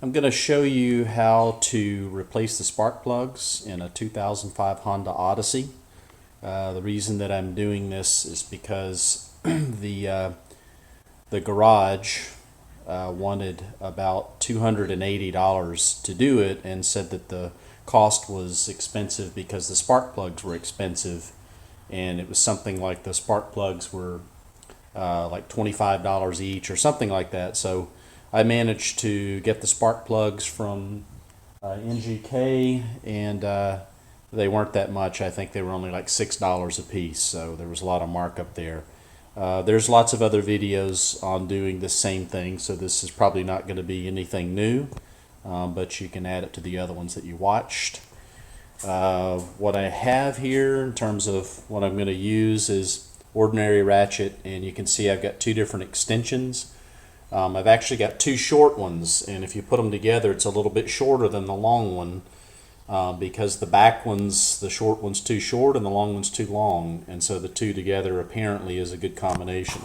I'm going to show you how to replace the spark plugs in a 2005 Honda Odyssey. The reason that I'm doing this is because the garage wanted about $280 to do it and said that the cost was expensive because the spark plugs were expensive, and it was something like the spark plugs were like $25 each or something like that. So I managed to get the spark plugs from NGK, and they weren't that much. I think they were only like $6 a piece, so there was a lot of markup there. There's lots of other videos on doing the same thing, so this is probably not going to be anything new, but you can add it to the other ones that you watched. What I have here in terms of what I'm going to use is ordinary ratchet, and you can see I've got two different extensions. I've actually got two short ones, and if you put them together, it's a little bit shorter than the long one because the back one's, the short one's too short and the long one's too long, and so the two together apparently is a good combination.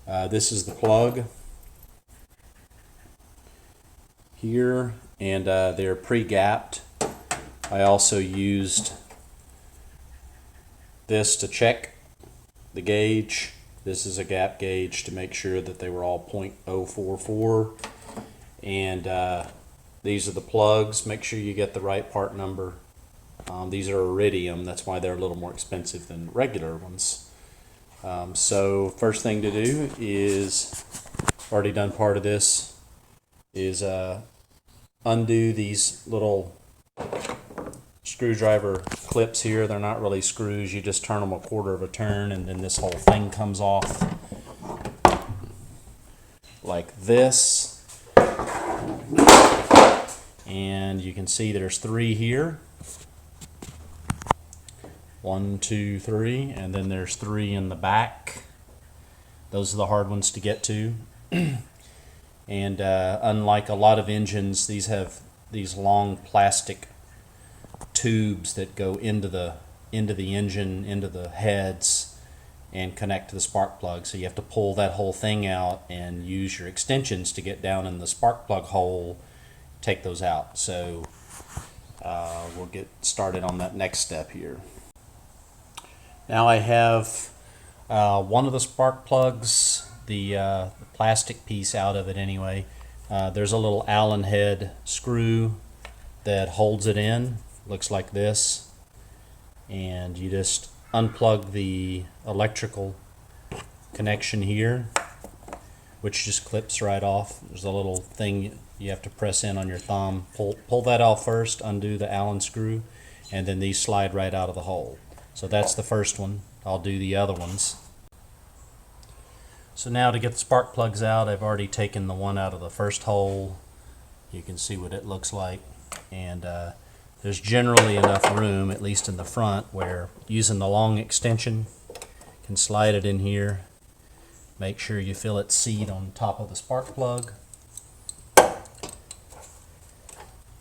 This is the plug here, and they're pre-gapped. I also used this to check the gauge. This is a gap gauge to make sure that they were all .044, and these are the plugs. Make sure you get the right part number. These are iridium, that's why they're a little more expensive than regular ones. So first thing to do is, already done part of this, is undo these little screwdriver clips here. They're not really screws, you just turn them a quarter of a turn and then this whole thing comes off like this, and you can see there's three here, 1, 2, 3, and then there's three in the back. Those are the hard ones to get to. And unlike a lot of engines, these have these long plastic tubes that go into the engine, into the heads, and connect to the spark plug. So you have to pull that whole thing out and use your extensions to get down in the spark plug hole, take those out. So we'll get started on that next step here. Now I have one of the spark plugs, the plastic piece out of it anyway. There's a little Allen head screw that holds it in. Looks like this, and you just unplug the electrical connection here, which just clips right off. There's a little thing you have to press in on your thumb. Pull that off first, undo the Allen screw, and then these slide right out of the hole. So that's the first one. I'll do the other ones. So now to get the spark plugs out, I've already taken the one out of the first hole. You can see what it looks like, and there's generally enough room, at least in the front, where using the long extension, you can slide it in here. Make sure you fill its seat on top of the spark plug.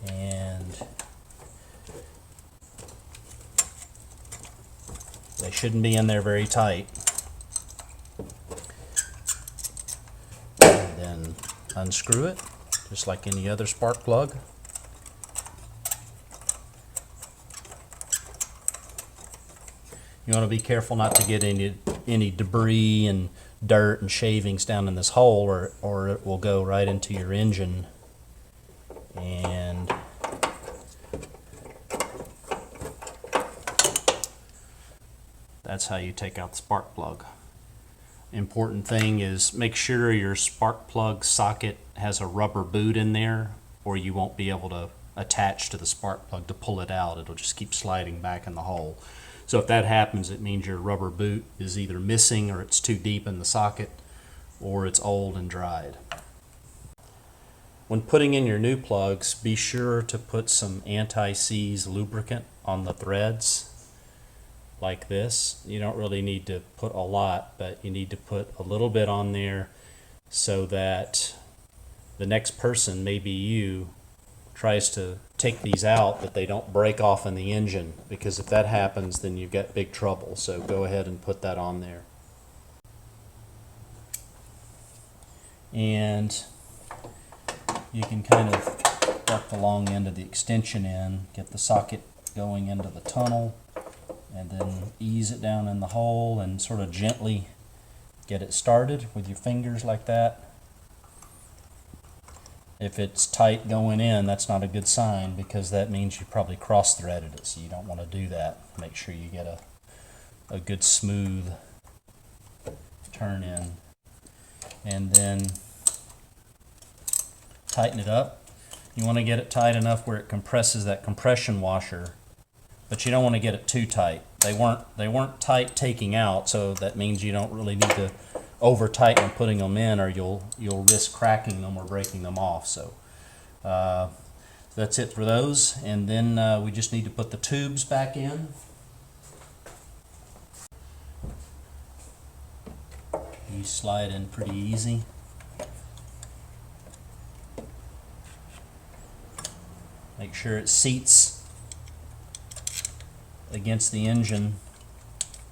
And they shouldn't be in there very tight. And then unscrew it, just like any other spark plug. You want to be careful not to get any debris and dirt and shavings down in this hole, or it will go right into your engine. And that's how you take out the spark plug. Important thing is make sure your spark plug socket has a rubber boot in there, or you won't be able to attach to the spark plug to pull it out. It'll just keep sliding back in the hole. So if that happens, it means your rubber boot is either missing, or it's too deep in the socket, or it's old and dried. When putting in your new plugs, be sure to put some anti-seize lubricant on the threads like this. You don't really need to put a lot, but you need to put a little bit on there so that the next person, maybe you, tries to take these out, that they don't break off in the engine, because if that happens, then you've got big trouble. So go ahead and put that on there. And you can kind of stuck the long end of the extension in, get the socket going into the tunnel, and then ease it down in the hole and sort of gently get it started with your fingers like that. If it's tight going in, that's not a good sign, because that means you probably cross-threaded it, so you don't want to do that. Make sure you get a good smooth turn in. And then tighten it up. You want to get it tight enough where it compresses that compression washer, but you don't want to get it too tight. They weren't tight taking out, so that means you don't really need to over tighten putting them in, or you'll risk cracking them or breaking them off. So that's it for those. And then we just need to put the tubes back in. You slide in pretty easy. Make sure it seats against the engine.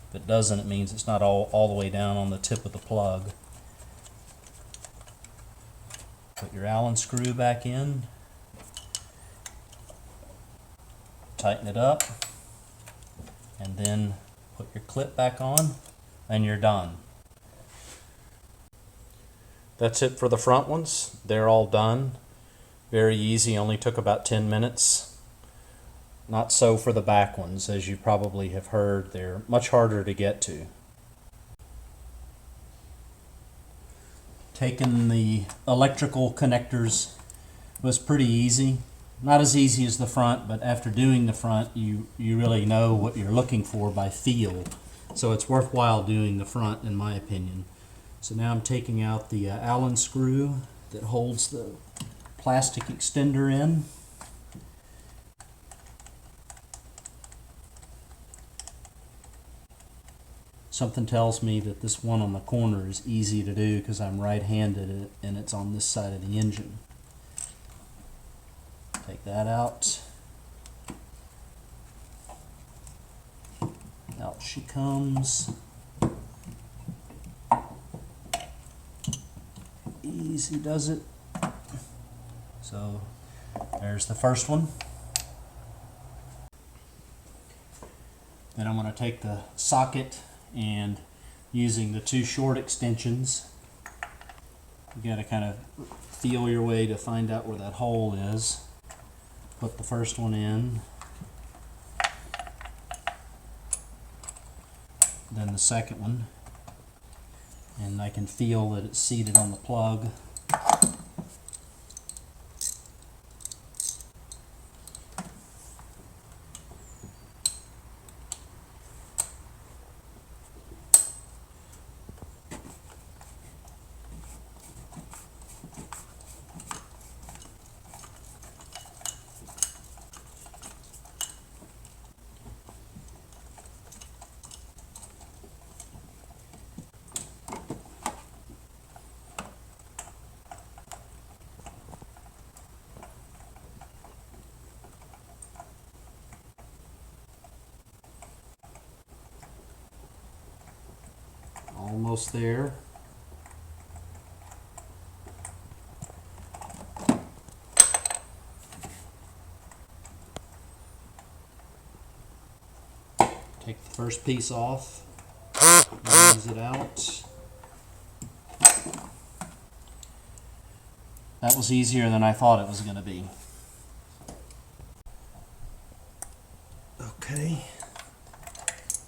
If it doesn't, it means it's not all the way down on the tip of the plug. Put your Allen screw back in. Tighten it up. And then put your clip back on, and you're done. That's it for the front ones. They're all done. Very easy, only took about 10 minutes. Not so for the back ones. As you probably have heard, they're much harder to get to. Taking the electrical connectors was pretty easy. Not as easy as the front, but after doing the front, you really know what you're looking for by feel. So it's worthwhile doing the front, in my opinion. So now I'm taking out the Allen screw that holds the plastic extender in. Something tells me that this one on the corner is easy to do because I'm right-handed and it's on this side of the engine. Take that out. Out she comes. Easy does it. So there's the first one. Then I'm going to take the socket, and using the two short extensions, you got to kind of feel your way to find out where that hole is. Put the first one in, then the second one, and I can feel that it's seated on the plug. Almost there. Take the first piece off, ease it out. That was easier than I thought it was going to be. Okay,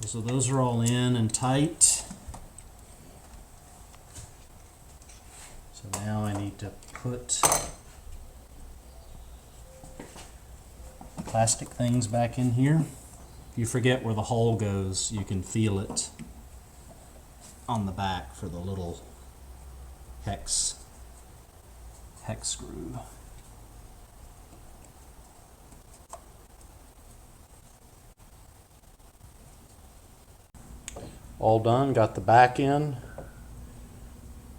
so those are all in and tight. So now I need to put plastic things back in here. If you forget where the hole goes, you can feel it on the back for the little hex screw. All done, got the back in.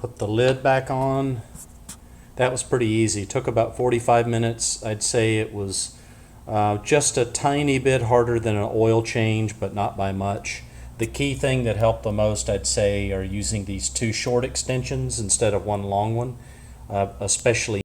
Put the lid back on. That was pretty easy. It took about 45 minutes. I'd say it was just a tiny bit harder than an oil change, but not by much. The key thing that helped the most, I'd say, are using these two short extensions instead of one long one, especially